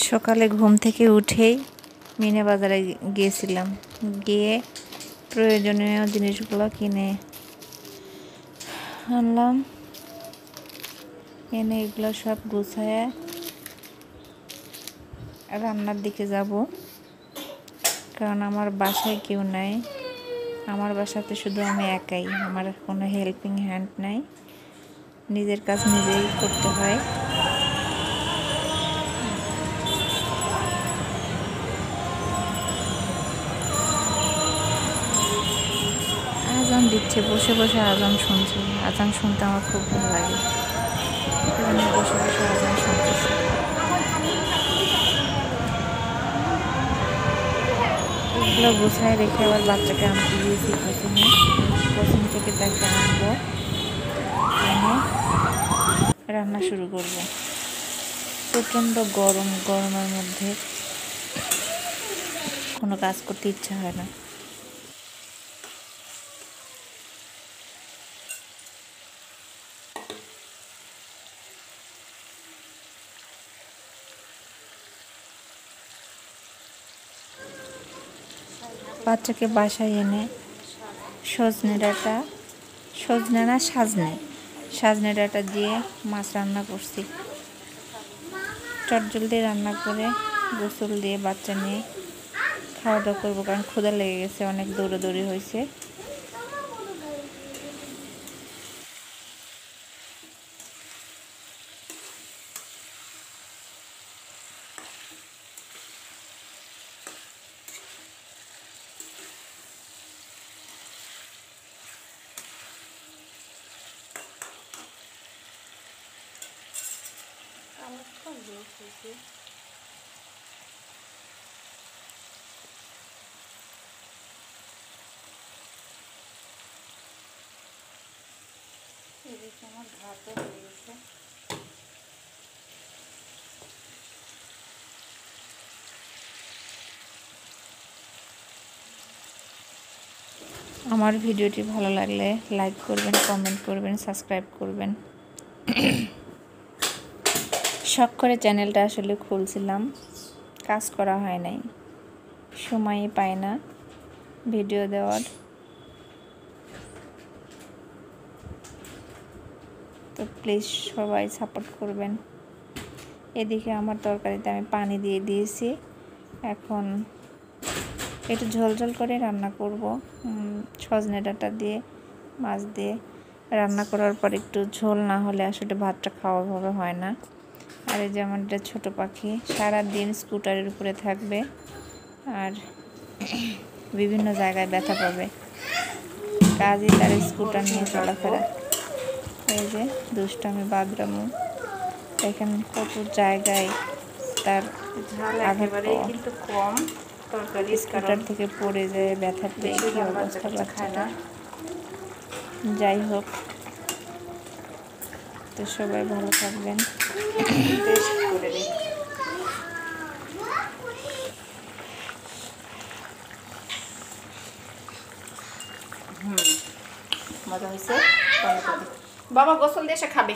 সকালে ঘুম থেকে উঠেই মিনা বাজারে গিয়েছিলাম, গিয়ে প্রয়োজনীয় জিনিসগুলো কিনে আনলাম। এনে এগুলো সব গুছায় রান্নার দিকে যাব, কারণ আমার বাসায় কেউ নাই। আমার বাসাতে শুধু আমি একাই, আমার কোনো হেল্পিং হ্যান্ড নাই, নিজের কাজ নিজেই করতে হয়। আজান দিচ্ছে, বসে বসে আজান শুনছি। আজান শুনতে আমার খুব ভালো লাগে, আমি বসে বসে আজান শুনতেছি। এগুলো গুছায় রেখে আবার বাচ্চাকে আনতে দিয়েছি কোচিং থেকে তাকে আনবো, এনে রান্না শুরু করব। প্রচণ্ড গরমের মধ্যে কোনো কাজ করতে ইচ্ছা হয় না। বাচ্চাকে বাসায় এনে সজনে ডাঁটা দিয়ে মাছ রান্না করছি। চটজলদি রান্না করে গোসল দিয়ে বাচ্চা নিয়ে খাওয়া দাওয়া করবো, কারণ ক্ষুধা লেগে গেছে, অনেক দৌড়াদৌড়ি হয়েছে। আমার ভাতও হয়ে গেছে। আমার ভিডিওটি ভালো লাগলে লাইক করবেন, কমেন্ট করবেন, সাবস্ক্রাইব করবেন। শখ করে চ্যানেলটা আসলে খুলছিলাম, কাজ করা হয় নাই, সময়ই পায় না ভিডিও দেওয়ার। তো প্লিজ সবাই সাপোর্ট করবেন। এদিকে আমার তরকারিতে আমি পানি দিয়ে দিয়েছি, এখন একটু ঝোল করে রান্না করব। সজনে ডাঁটা দিয়ে মাছ দিয়ে রান্না করার পর একটু ঝোল না হলে আসলে ভাতটা খাওয়া ভাবে হয় না। আর এই যেমন একটা ছোটো পাখি সারাদিন স্কুটারের উপরে থাকবে আর বিভিন্ন জায়গায় ব্যথা পাবে, কাজই তার স্কুটার নিয়ে চলাফেরা। এই যে দুষ্টামি বাদরামু, দেখেন কত জায়গায় তার কিন্তু কম তরকারি, স্কুটার থেকে পড়ে যায়, ব্যথা পেয়ে কি অবস্থা বাচ্চাটা। যাই হোক, তো সবাই ভালো থাকবেন। মজা হয়েছে। বাবা গোসল দিয়ে এসে খাবে।